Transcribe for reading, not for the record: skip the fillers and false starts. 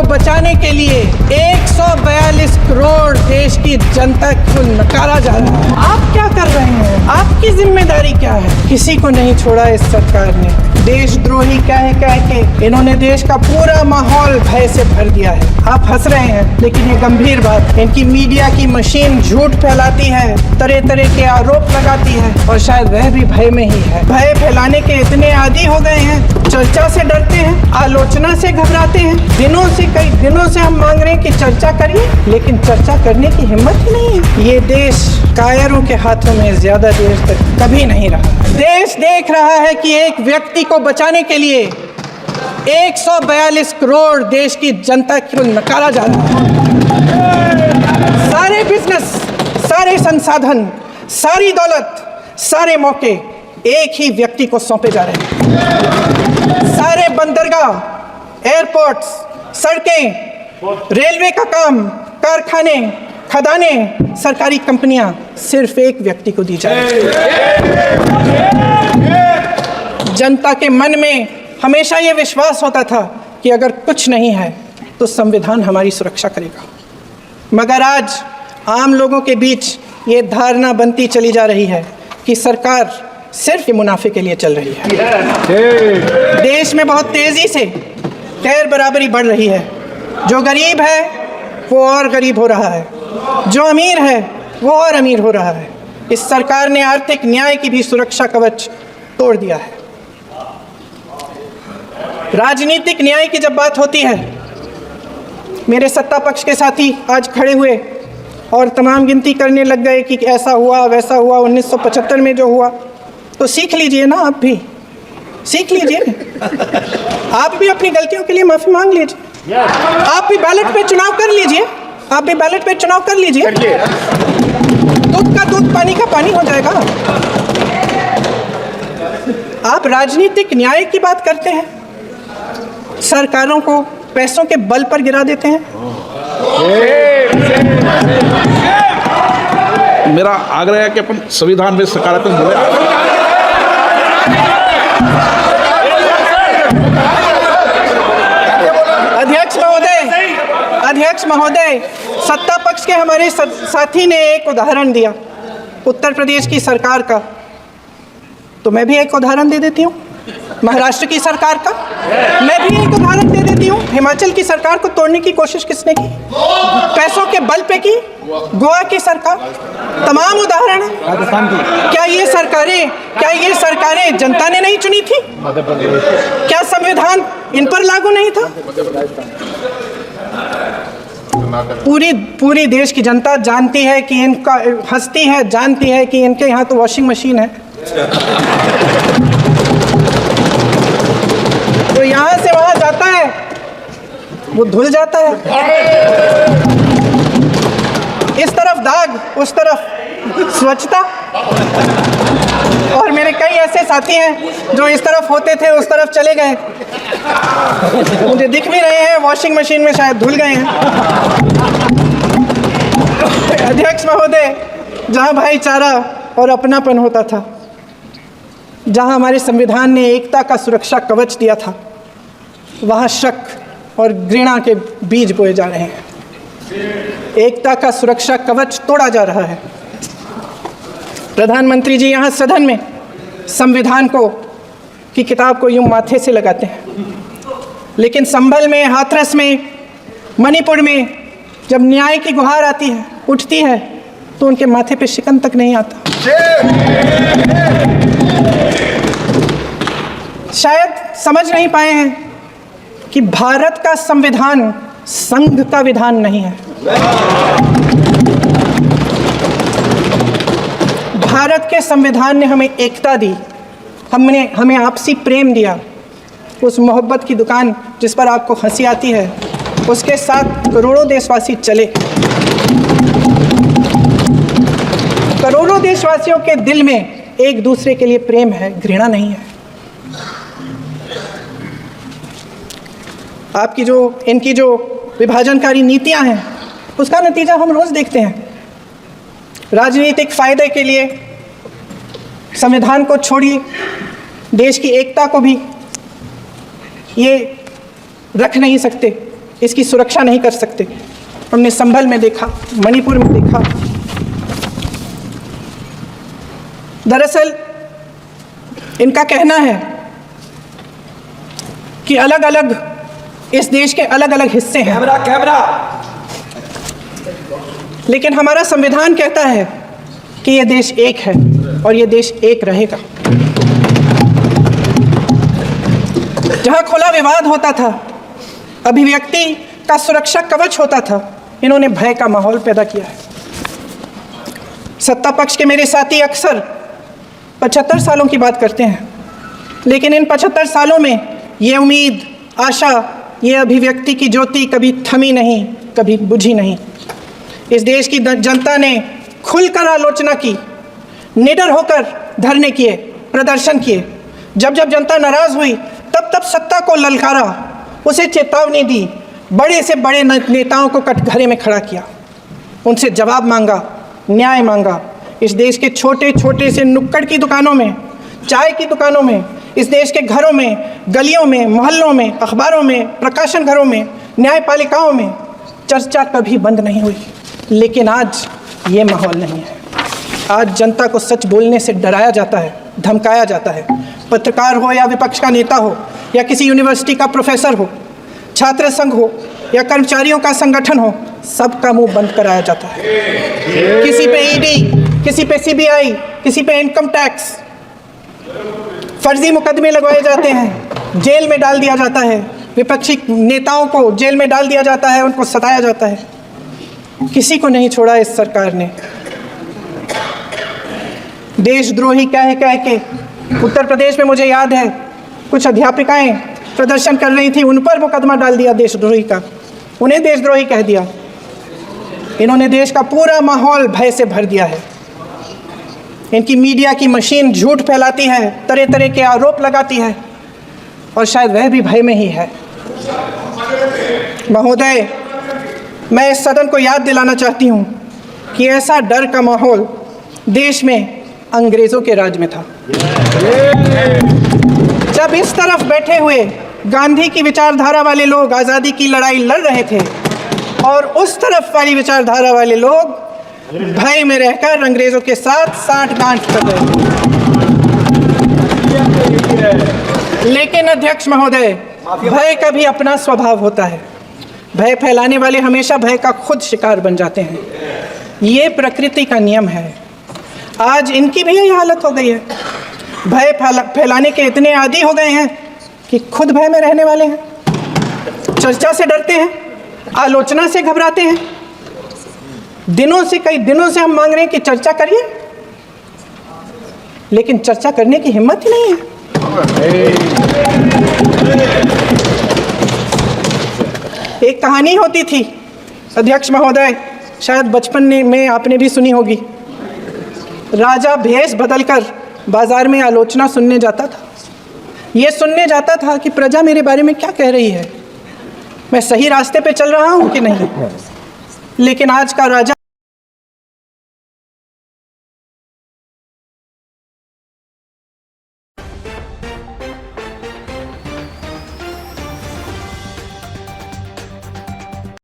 बचाने के लिए 142 करोड़ देश की जनता को नकारा जा रहा है। आप क्या कर रहे हैं? आपकी जिम्मेदारी क्या है? किसी को नहीं छोड़ा इस सरकार ने। देशद्रोही कह के इन्होंने देश का पूरा माहौल भय से भर दिया है। आप हंस रहे हैं, लेकिन ये गंभीर बात है। इनकी मीडिया की मशीन झूठ फैलाती है, तरह तरह के आरोप लगाती है, और शायद वह भी भय में ही है। भय फैलाने के इतने आदी हो गए हैं, चर्चा से डरते हैं, आलोचना से घबराते हैं। कई दिनों से हम मांग रहे हैं कि चर्चा करिए, लेकिन चर्चा करने की हिम्मत ही नहीं है। ये देश कायरों के हाथों में ज्यादा देर तक कभी नहीं रहा। देश देख रहा है कि एक व्यक्ति को बचाने के लिए 142 करोड़ देश की जनता को नकारा जा रहा है। सारे बिजनेस, सारे संसाधन, सारी दौलत, सारे मौके एक ही व्यक्ति को सौंपे जा रहे हैं। सारे बंदरगाह, एयरपोर्ट्स, सड़कें, रेलवे का काम, कारखाने, खदानें, सरकारी कंपनियां सिर्फ एक व्यक्ति को दी जा रही है। जनता के मन में हमेशा ये विश्वास होता था कि अगर कुछ नहीं है तो संविधान हमारी सुरक्षा करेगा, मगर आज आम लोगों के बीच ये धारणा बनती चली जा रही है कि सरकार सिर्फ मुनाफे के लिए चल रही है। देश में बहुत तेजी से गैर बराबरी बढ़ रही है। जो गरीब है वो और गरीब हो रहा है, जो अमीर है वो और अमीर हो रहा है। इस सरकार ने आर्थिक न्याय की भी सुरक्षा कवच तोड़ दिया है। राजनीतिक न्याय की जब बात होती है, मेरे सत्ता पक्ष के साथी आज खड़े हुए और तमाम गिनती करने लग गए कि ऐसा हुआ वैसा हुआ, 1975 में जो हुआ, तो सीख लीजिए ना, आप भी सीख लीजिए। आप भी अपनी गलतियों के लिए माफ़ी मांग लीजिए। आप भी बैलेट पे चुनाव कर लीजिए। आप भी बैलेट पे चुनाव कर लीजिए। दूध का दूध, पानी का पानी हो जाएगा। आप राजनीतिक न्याय की बात करते हैं, सरकारों को पैसों के बल पर गिरा देते हैं। मेरा आग्रह है कि अपन संविधान में सकारात्मक बोले। अध्यक्ष महोदय, सत्ता पक्ष के हमारे साथी ने एक उदाहरण दिया उत्तर प्रदेश की सरकार का, तो मैं भी एक उदाहरण दे देती हूँ। महाराष्ट्र की सरकार का मैं भी एक उदाहरण दे देती हूँ। हिमाचल की सरकार को तोड़ने की कोशिश किसने की? पैसों के बल पे की। गोवा की सरकार, तमाम उदाहरण है। क्या ये सरकारें जनता ने नहीं चुनी थी? क्या संविधान इन पर लागू नहीं था? पूरी देश की जनता जानती है कि इनका, हंसती है, जानती है कि इनके यहाँ तो वॉशिंग मशीन है, तो यहाँ से वहाँ जाता है वो धुल जाता है। इस तरफ दाग, उस तरफ स्वच्छता। और मेरे कई ऐसे साथी हैं जो इस तरफ होते थे उस तरफ चले गए, मुझे दिख भी रहे हैं, वॉशिंग मशीन में शायद धुल गए हैं। अध्यक्ष महोदय, जहाँ भाईचारा और अपनापन होता था, जहाँ हमारे संविधान ने एकता का सुरक्षा कवच दिया था, वहाँ शक और घृणा के बीज बोए जा रहे हैं। एकता का सुरक्षा कवच तोड़ा जा रहा है। प्रधानमंत्री जी यहाँ सदन में संविधान की किताब को यूं माथे से लगाते हैं, लेकिन संभल में, हाथरस में, मणिपुर में जब न्याय की गुहार आती है, उठती है, तो उनके माथे पे शिकन तक नहीं आता। शायद समझ नहीं पाए हैं कि भारत का संविधान संघ का विधान नहीं है। भारत के संविधान ने हमें एकता दी, हमें आपसी प्रेम दिया। उस मोहब्बत की दुकान जिस पर आपको हंसी आती है, उसके साथ करोड़ों देशवासी चले। करोड़ों देशवासियों के दिल में एक दूसरे के लिए प्रेम है, घृणा नहीं है। इनकी जो विभाजनकारी नीतियां हैं, उसका नतीजा हम रोज देखते हैं। राजनीतिक फायदे के लिए संविधान को छोड़िए, देश की एकता को भी ये रख नहीं सकते। इसकी सुरक्षा नहीं कर सकते। हमने संभल में देखा, मणिपुर में देखा। दरअसल इनका कहना है कि अलग अलग इस देश के अलग अलग हिस्से हैं। कैमरा। लेकिन हमारा संविधान कहता है कि यह देश एक है और यह देश एक रहेगा। जहां खुला विवाद होता था, अभिव्यक्ति का सुरक्षा कवच होता था, इन्होंने भय का माहौल पैदा किया है। सत्ता पक्ष के मेरे साथी अक्सर 75 सालों की बात करते हैं, लेकिन इन 75 सालों में ये उम्मीद, आशा, ये अभिव्यक्ति की ज्योति कभी थमी नहीं, कभी बुझी नहीं। इस देश की जनता ने खुलकर आलोचना की, निडर होकर धरने किए, प्रदर्शन किए। जब जब जनता नाराज हुई तब तब सत्ता को ललकारा, उसे चेतावनी दी, बड़े से बड़े नेताओं को कटघरे में खड़ा किया, उनसे जवाब मांगा, न्याय मांगा। इस देश के छोटे छोटे से नुक्कड़ की दुकानों में, चाय की दुकानों में, इस देश के घरों में, गलियों में, मोहल्लों में, अखबारों में, प्रकाशन घरों में, न्यायपालिकाओं में चर्चा कभी बंद नहीं हुई। लेकिन आज ये माहौल नहीं है। आज जनता को सच बोलने से डराया जाता है, धमकाया जाता है। पत्रकार हो या विपक्ष का नेता हो या किसी यूनिवर्सिटी का प्रोफेसर हो, छात्र संघ हो या कर्मचारियों का संगठन हो, सबका मुंह बंद कराया जाता है। किसी पे ईडी, किसी पे सीबीआई, किसी पे इनकम टैक्स, फर्जी मुकदमे लगवाए जाते हैं, जेल में डाल दिया जाता है। विपक्षी नेताओं को जेल में डाल दिया जाता है, उनको सताया जाता है। किसी को नहीं छोड़ा इस सरकार ने। देशद्रोही कह के उत्तर प्रदेश में मुझे याद है कुछ अध्यापिकाएं प्रदर्शन कर रही थी, उन पर मुकदमा डाल दिया देशद्रोही का, उन्हें देशद्रोही कह दिया। इन्होंने देश का पूरा माहौल भय से भर दिया है। इनकी मीडिया की मशीन झूठ फैलाती है, तरह तरह के आरोप लगाती है, और शायद वह भी भय में ही है। महोदय, मैं इस सदन को याद दिलाना चाहती हूँ कि ऐसा डर का माहौल देश में अंग्रेज़ों के राज में था। जब इस तरफ बैठे हुए गांधी की विचारधारा वाले लोग आज़ादी की लड़ाई लड़ रहे थे और उस तरफ वाली विचारधारा वाले लोग भय में रहकर अंग्रेज़ों के साथ साठ-गांठ कर रहे थे। लेकिन अध्यक्ष महोदय, भय का भी अपना स्वभाव होता है। भय फैलाने वाले हमेशा भय का खुद शिकार बन जाते हैं। ये प्रकृति का नियम है। आज इनकी भी यही हालत हो गई है। भय फैलाने के इतने आदी हो गए हैं कि खुद भय में रहने वाले हैं, चर्चा से डरते हैं, आलोचना से घबराते हैं। कई दिनों से हम मांग रहे हैं कि चर्चा करिए, लेकिन चर्चा करने की हिम्मत ही नहीं है। एक कहानी होती थी अध्यक्ष महोदय, शायद बचपन में आपने भी सुनी होगी। राजा भेष बदलकर बाजार में आलोचना सुनने जाता था। ये सुनने जाता था कि प्रजा मेरे बारे में क्या कह रही है, मैं सही रास्ते पे चल रहा हूँ कि नहीं। लेकिन आज का राजा